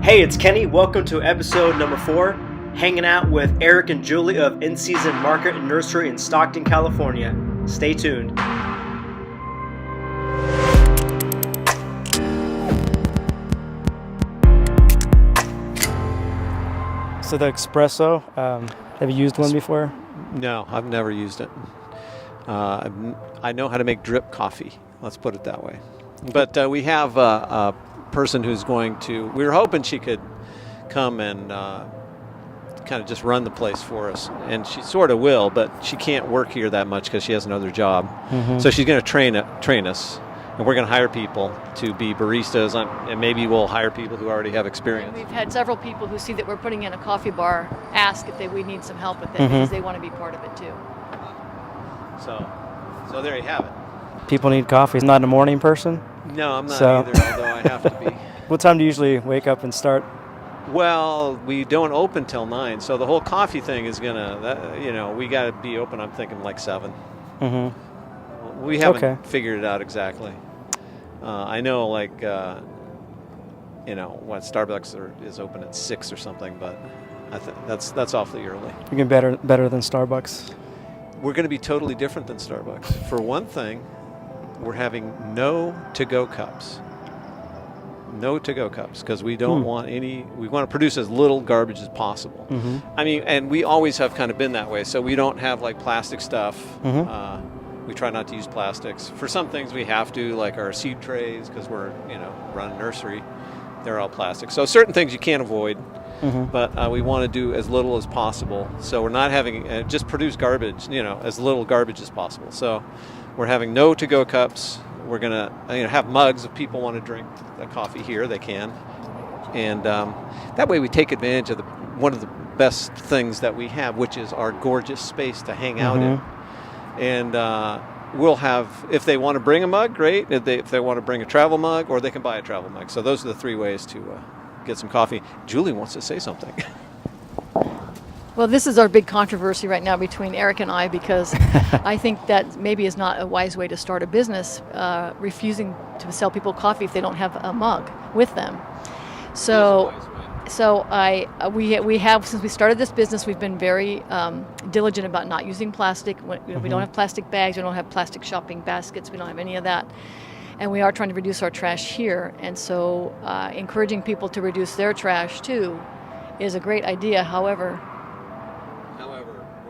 Hey, it's Kenny. Welcome to episode number 4, hanging out with Eric and Julie of InSeason Market and Nursery in Stockton, California. Stay tuned. So the espresso, have you used one before? No, I've never used it. I know how to make drip coffee. Let's put it that way. But we have a person who's going to, we were hoping she could come and kind of just run the place for us. And she sort of will, but she can't work here that much because she has another job. Mm-hmm. So she's going to train us. And we're going to hire people to be baristas, and maybe we'll hire people who already have experience. And we've had several people who see that we're putting in a coffee bar ask if we need some help with it because they want to be part of it too. So there you have it. People need coffee. I'm not a morning person. No, I'm not either, although I have to be. What time do you usually wake up and start? Well, we don't open till 9, so the whole coffee thing is going to, we got to be open, I'm thinking like 7. Mm-hmm. We haven't figured it out exactly. I know, Starbucks is open at 6 or something, but I think that's awfully early. You can better than Starbucks. We're going to be totally different than Starbucks. For one thing, we're having no to-go cups. No to-go cups, because we don't want any. We want to produce as little garbage as possible. Mm-hmm. I mean, and we always have kind of been that way. So we don't have plastic stuff. Mm-hmm. We try not to use plastics. For some things we have to, like our seed trays, because we're, run a nursery. They're all plastic. So certain things you can't avoid, but we want to do as little as possible. So we're not having, just produce garbage, as little garbage as possible. So we're having no to-go cups. We're going to have mugs. If people want to drink a coffee here, they can. And that way we take advantage of one of the best things that we have, which is our gorgeous space to hang out in. And we'll have, if they want to bring a mug, great. If they want to bring a travel mug, or they can buy a travel mug. So those are the 3 ways to get some coffee. Julie wants to say something. Well, this is our big controversy right now between Eric and I, because I think that maybe is not a wise way to start a business, refusing to sell people coffee if they don't have a mug with them. So we have, since we started this business, we've been very diligent about not using plastic. We don't have plastic bags. We don't have plastic shopping baskets. We don't have any of that. And we are trying to reduce our trash here. And so encouraging people to reduce their trash too is a great idea. However,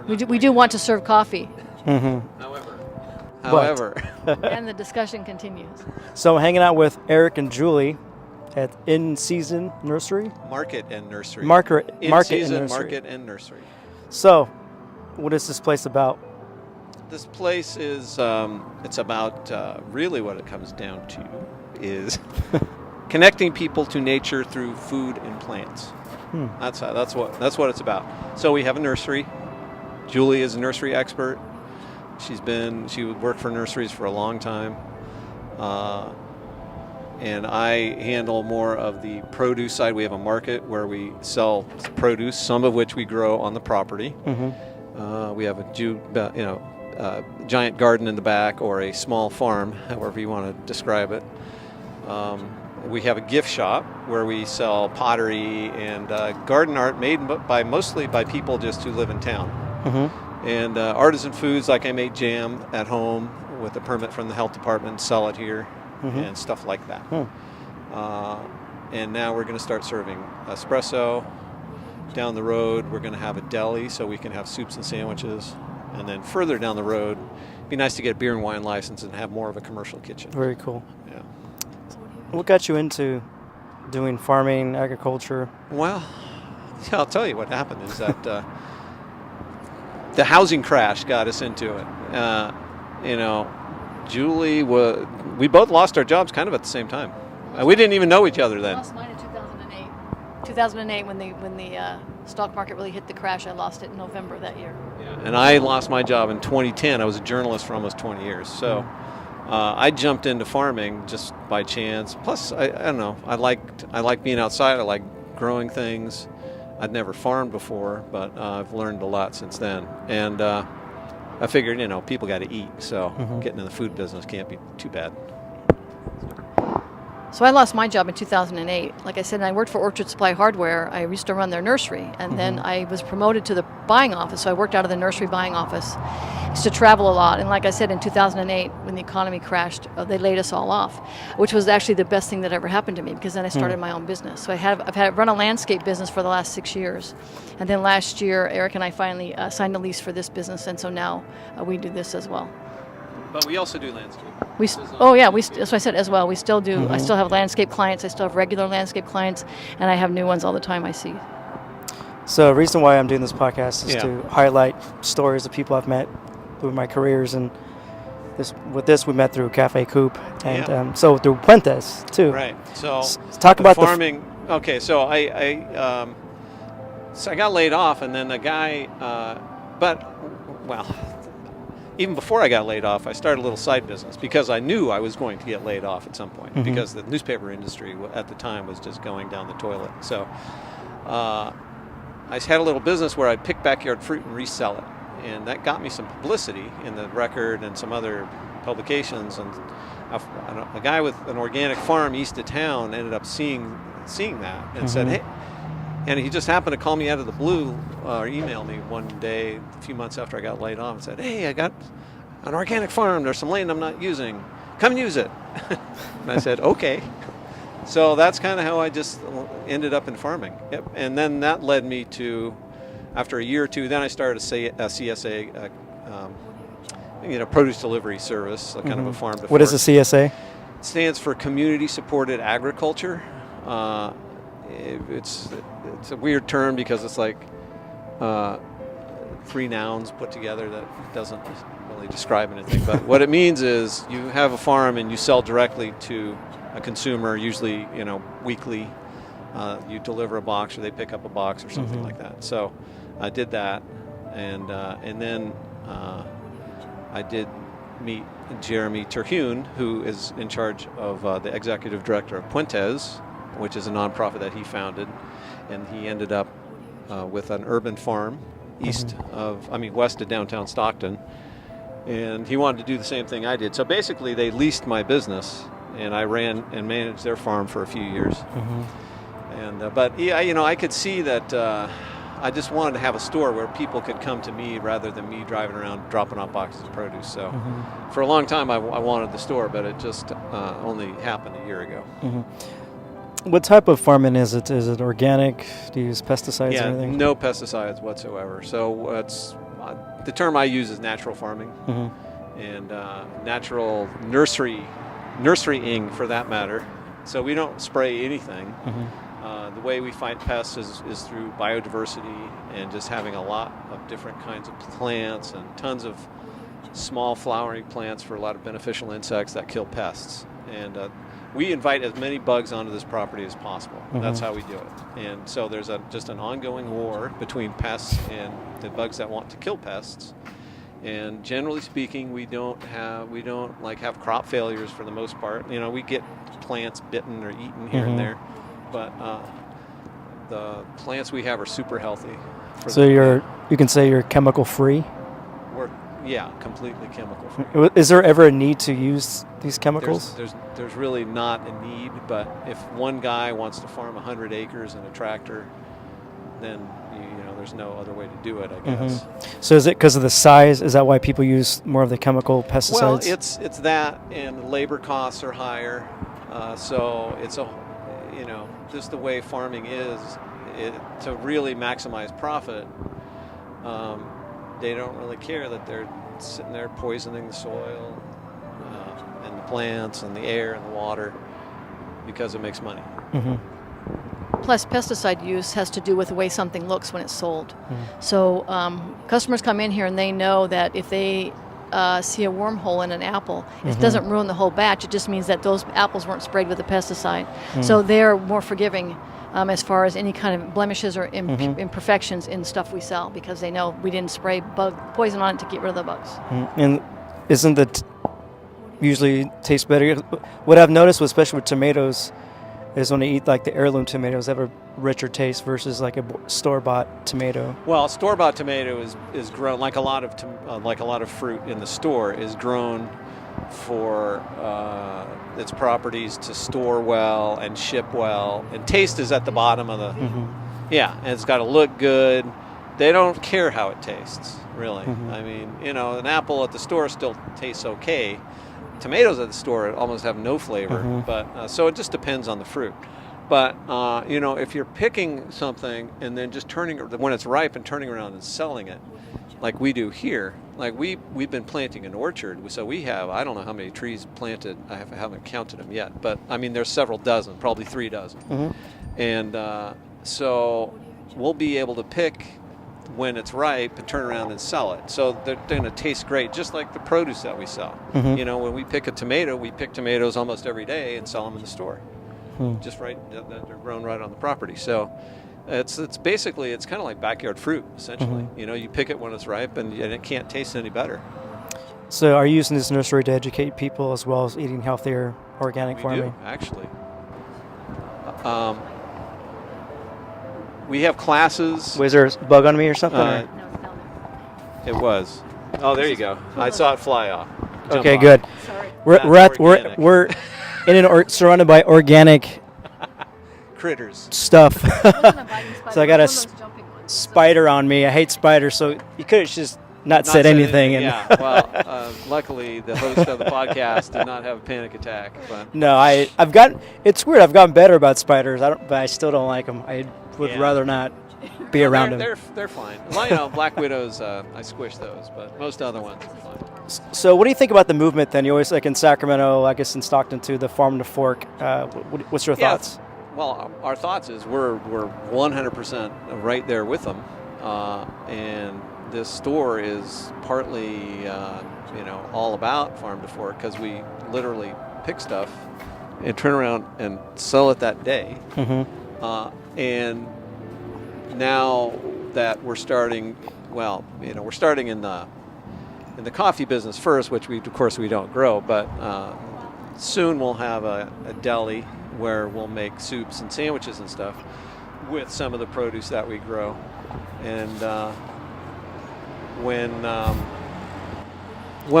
we do want to serve coffee. However. And the discussion continues. So hanging out with Eric and Julie at InSeason Nursery? Market and Nursery. InSeason Market and Nursery. So, what is this place about? This place is, it's about, really what it comes down to is connecting people to nature through food and plants. That's what it's about. So we have a nursery. Julie is a nursery expert. She worked for nurseries for a long time. And I handle more of the produce side. We have a market where we sell produce, some of which we grow on the property. We have a giant garden in the back, or a small farm, however you want to describe it. We have a gift shop where we sell pottery and garden art made mostly by people just who live in town. And artisan foods, like I made jam at home with a permit from the health department, sell it here. And stuff like that. And now we're going to start serving espresso. Down the road, we're going to have a deli so we can have soups and sandwiches. And then further down the road, it'd be nice to get a beer and wine license and have more of a commercial kitchen. Very cool. Yeah. What got you into doing farming, agriculture? Well, I'll tell you what happened is that the housing crash got us into it. Julie, we both lost our jobs kind of at the same time. We didn't even know each other then. I lost mine in 2008. 2008, when the stock market really hit the crash, I lost it in November that year. Yeah, and I lost my job in 2010. I was a journalist for almost 20 years. So I jumped into farming just by chance. Plus, I don't know, I like being outside. I like growing things. I'd never farmed before, but I've learned a lot since then. And I figured, people got to eat, so getting in the food business can't be too bad. So I lost my job in 2008. Like I said, I worked for Orchard Supply Hardware. I used to run their nursery, and then I was promoted to the buying office. So I worked out of the nursery buying office. I used to travel a lot, and like I said, in 2008, when the economy crashed, they laid us all off, which was actually the best thing that ever happened to me, because then I started my own business. So I've run a landscape business for the last 6 years, and then last year, Eric and I finally signed a lease for this business, and so now we do this as well. But we also do landscape. That's what I said as well. We still do. I still have landscape clients. I still have regular landscape clients, and I have new ones all the time I see. So the reason why I'm doing this podcast is to highlight stories of people I've met through my careers, and with this we met through Cafe Coop, and so through Puentes too. Right. So talk about farming. Okay. So I got laid off, and then the guy, even before I got laid off, I started a little side business because I knew I was going to get laid off at some point because the newspaper industry at the time was just going down the toilet. So I had a little business where I'd pick backyard fruit and resell it. And that got me some publicity in the Record and some other publications. And a guy with an organic farm east of town ended up seeing that and said, hey, and he just happened to call me out of the blue or email me one day a few months after I got laid off and said, hey, I got an organic farm. There's some land I'm not using. Come use it. And I said, okay. So that's kind of how I just ended up in farming. Yep. And then that led me to, after a year or two, then I started a CSA, produce delivery service, kind of a farm to fork. What is a CSA? It stands for Community Supported Agriculture. It's a weird term because it's like three nouns put together that doesn't really describe anything. But what it means is you have a farm and you sell directly to a consumer, usually weekly. You deliver a box or they pick up a box or something like that. So I did that, and then I did meet Jeremy Terhune, who is in charge of the executive director of Puentes, which is a nonprofit that he founded, and he ended up with an urban farm west of downtown Stockton, and he wanted to do the same thing I did. So basically, they leased my business, and I ran and managed their farm for a few years. And I could see that I just wanted to have a store where people could come to me rather than me driving around dropping off boxes of produce. So for a long time, I wanted the store, but it just only happened a year ago. What type of farming is it? Is it organic? Do you use pesticides or anything? No pesticides whatsoever. So the term I use is natural farming, and natural nurserying for that matter. So we don't spray anything. The way we fight pests is through biodiversity and just having a lot of different kinds of plants and tons of small flowering plants for a lot of beneficial insects that kill pests. And we invite as many bugs onto this property as possible. That's how we do it. And so there's just an ongoing war between pests and the bugs that want to kill pests. And generally speaking, we don't have crop failures for the most part. We get plants bitten or eaten here and there, but the plants we have are super healthy. So you can say you're chemical free? Yeah, completely chemical free. Is there ever a need to use these chemicals? There's really not a need, but if one guy wants to farm 100 acres in a tractor, then there's no other way to do it, I guess. So is it because of the size? Is that why people use more of the chemical pesticides? Well, it's that, and labor costs are higher. So it's just the way farming is. To really maximize profit, they don't really care that they're sitting there poisoning the soil and the plants and the air and the water because it makes money. Plus, pesticide use has to do with the way something looks when it's sold. So customers come in here and they know that if they see a wormhole in an apple, it doesn't ruin the whole batch. It just means that those apples weren't sprayed with a pesticide. So they're more forgiving as far as any kind of blemishes or imperfections in stuff we sell, because they know we didn't spray bug poison on it to get rid of the bugs. And isn't it usually tastes better? What I've noticed, especially with tomatoes, is when I eat like the heirloom tomatoes, they have a richer taste versus like a store-bought tomato. Well, store-bought tomato is grown like a lot of fruit in the store is grown for its properties to store well and ship well, and taste is at the bottom of the yeah, and it's got to look good. They don't care how it tastes, really. I mean, you know, an apple at the store still tastes okay. Tomatoes at the store almost have no flavor, but so it just depends on the fruit. But you know, if you're picking something and then just turning it when it's ripe and turning around and selling it, like we do here, like we've been planting an orchard, so we have, I don't know how many trees planted. I haven't counted them yet, but I mean there's several dozen, probably 3 dozen, and so we'll be able to pick when it's ripe and turn around and sell it. So they're going to taste great, just like the produce that we sell. You know, when we pick a tomato, we pick tomatoes almost every day and sell them in the store. Just right, they're grown right on the property. So it's basically, it's kind of like backyard fruit, essentially. You know, you pick it when it's ripe, and it can't taste any better. So are you using this nursery to educate people as well as eating healthier organic farming? We do, actually. We have classes. Was there a bug on me or something? No, it's down there. It was. Oh, there you go. I saw it fly off. Okay, off. good. Sorry. We're surrounded by organic Critters. stuff. It wasn't a biting spider, So I got it a was one of those jumping ones. spider on me. I hate spiders, so you could have just not said anything. And Yeah. Well, luckily the host of the podcast did not have a panic attack. But no, I've gotten. It's weird. I've gotten better about spiders. But I still don't like them. I would Yeah. rather not be around them. they're fine. Well, you know, black widows, I squish those, but most other ones are fine. So what do you think about the movement then? You always, like in Sacramento, I guess in Stockton too, the farm to fork. What's your thoughts? Well, our thoughts is we're 100% right there with them, and this store is partly you know, all about farm to fork, because we literally pick stuff and turn around and sell it that day. And now that we're starting, well, you know, we're starting in the coffee business first, which of course we don't grow, but soon we'll have a deli where we'll make soups and sandwiches and stuff with some of the produce that we grow. And when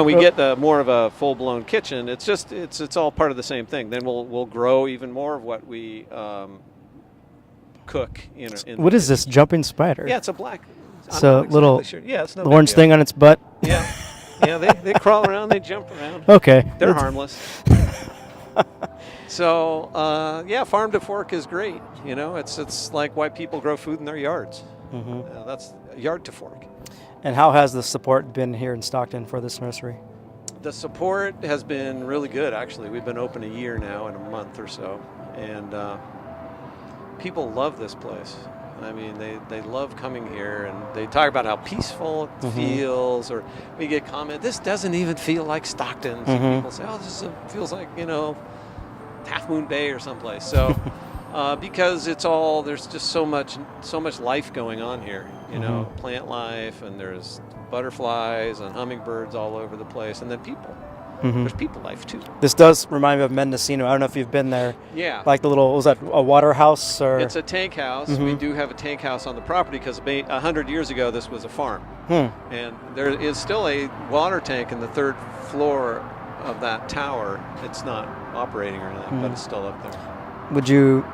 we get more of a full-blown kitchen, it's all part of the same thing. Then we'll grow even more of what we cook in What is this jumping spider? Yeah, it's a black. So I'm not little exactly sure. Yeah, it's no the big orange deal. thing on its butt. Yeah, yeah, they crawl around, they jump around. Okay. They're harmless. So yeah, farm to fork is great. You know, it's like why people grow food in their yards. That's yard to fork. And how has the support been here in Stockton for this nursery? The support has been really good, actually. We've been open a year now in a month or so, and people love this place. I mean, they love coming here, and they talk about how peaceful it feels, or we get comment, this doesn't even feel like Stockton. So people say, oh, feels like, you know, Half Moon Bay or someplace. So because it's all, there's just so much life going on here, you know, plant life, and there's butterflies and hummingbirds all over the place, and then people. There's people life too. This does remind me of Mendocino. I don't know if you've been there. Yeah. Like the little, was that a water house or? It's a tank house. We do have a tank house on the property because 100 years ago this was a farm. And there is still a water tank in the 3rd floor of that tower. It's not operating or anything, but it's still up there. Would you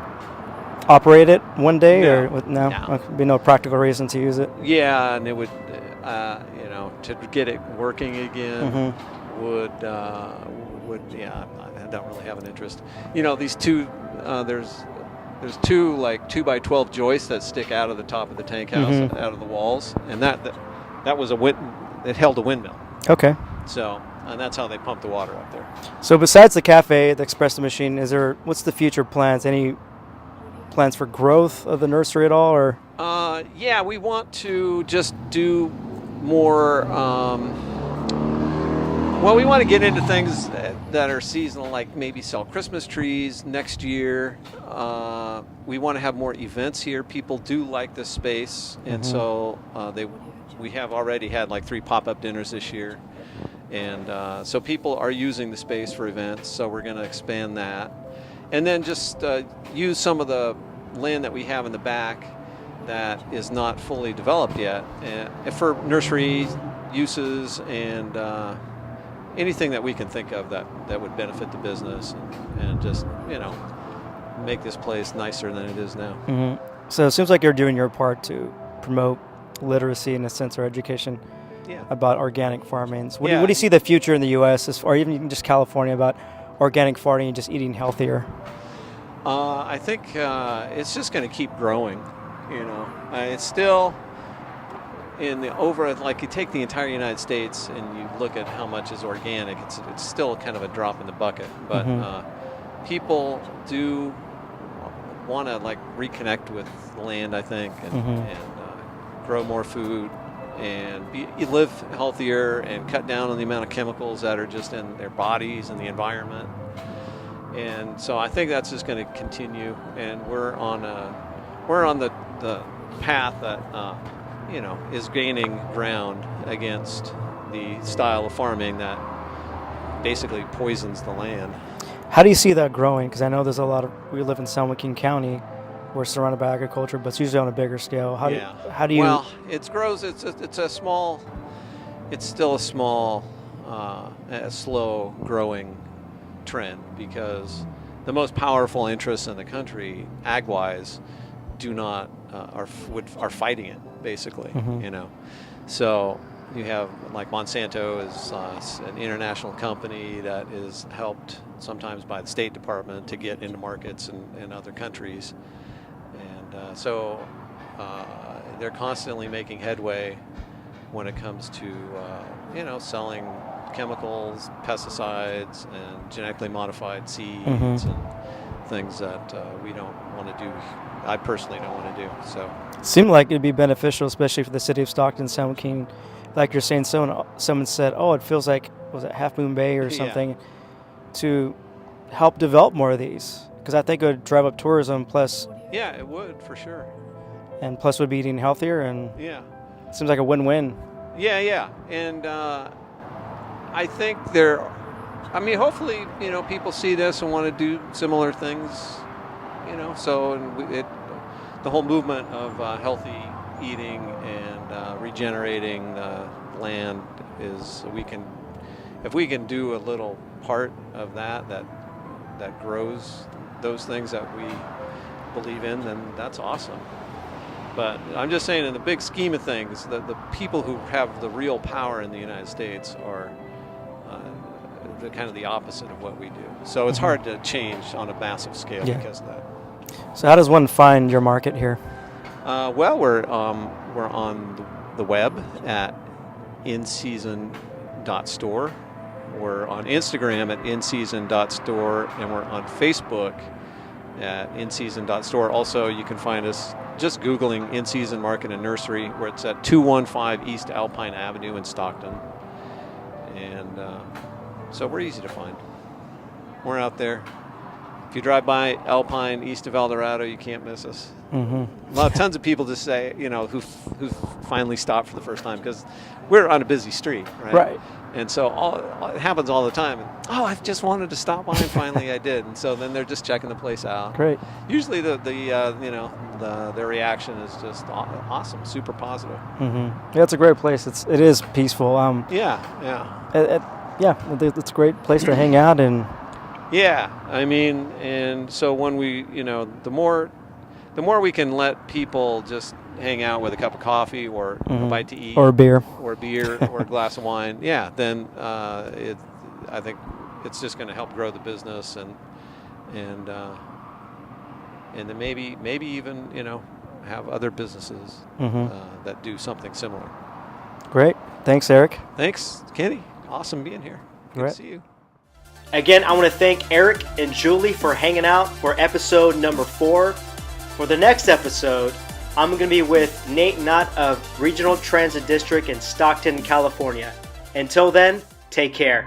operate it one day No. or no? No. There'd be no practical reason to use it. Yeah, and it would, you know, to get it working again would yeah, I don't really have an interest. You know, these two, there's 2 like 2x12 joists that stick out of the top of the tank house, out of the walls, and that was it held a windmill. Okay. So, and that's how they pump the water up there. So besides the cafe, the espresso machine, what's the future plans? Any plans for growth of the nursery at all, or? Yeah, we want to just do more. Well, we want to get into things that are seasonal, like maybe sell Christmas trees next year. We want to have more events here. People do like this space, and so we have already had like 3 pop-up dinners this year, and so people are using the space for events. So we're going to expand that, and then just use some of the land that we have in the back that is not fully developed yet for nursery uses anything that we can think of that would benefit the business and just, make this place nicer than it is now. Mm-hmm. So it seems like you're doing your part to promote literacy in a sense, or education about organic farming. So what do you see the future in the U.S. or even just California about organic farming and just eating healthier? I think it's just going to keep growing. It's still like you take the entire United States and you look at how much is organic. It's still kind of a drop in the bucket, but people do want to like reconnect with the land, I think, and grow more food and live healthier and cut down on the amount of chemicals that are just in their bodies and the environment. And so I think that's just going to continue, and we're on the path that is gaining ground against the style of farming that basically poisons the land. How do you see that growing? Because I know there's we live in San Joaquin County, we're surrounded by agriculture, but it's usually on a bigger scale. How do you? Well, it grows. It's still a small, slow growing trend, because the most powerful interests in the country, ag-wise, are fighting it basically. So you have like Monsanto is an international company that is helped sometimes by the State Department to get into markets in other countries, and so they're constantly making headway when it comes to selling chemicals, pesticides, and genetically modified seeds and things that we don't want to do. I personally don't want to do. So it seemed like it'd be beneficial, especially for the city of Stockton, San Joaquin. Like you're saying, someone said, it feels like, was it Half Moon Bay or something, to help develop more of these, because I think it would drive up tourism, plus it would for sure, and plus would be eating healthier, and it seems like a win-win. And I think hopefully people see this and want to do similar things, so the whole movement of healthy eating and regenerating the land is, if we can do a little part of that grows those things that we believe in, then that's awesome. But I'm just saying, in the big scheme of things, the people who have the real power in the United States are the kind of the opposite of what we do. So it's hard to change on a massive scale because of that. So how does one find your market here? Well, we're on the web at InSeason.store. We're on Instagram at InSeason.store, and we're on Facebook at InSeason.store. Also, you can find us just Googling InSeason Market and Nursery, where it's at 215 East Alpine Avenue in Stockton. And so we're easy to find. We're out there. If you drive by Alpine, east of El Dorado, you can't miss us. Tons of people just say, who finally stopped for the first time, because we're on a busy street, right? And so it happens all the time. I just wanted to stop by, and finally I did. And so then they're just checking the place out. Great. Usually their reaction is just awesome, super positive. It's a great place. It is peaceful. It's a great place to hang out and. And so when we, the more we can let people just hang out with a cup of coffee or a bite to eat, or a beer, or a glass of wine, then I think it's just going to help grow the business, and then maybe even have other businesses that do something similar. Great, thanks, Eric. Thanks, Kenny. Awesome being here. Good to see you. Again, I want to thank Eric and Julie for hanging out for episode number 4. For the next episode, I'm going to be with Nate Knott of Regional Transit District in Stockton, California. Until then, take care.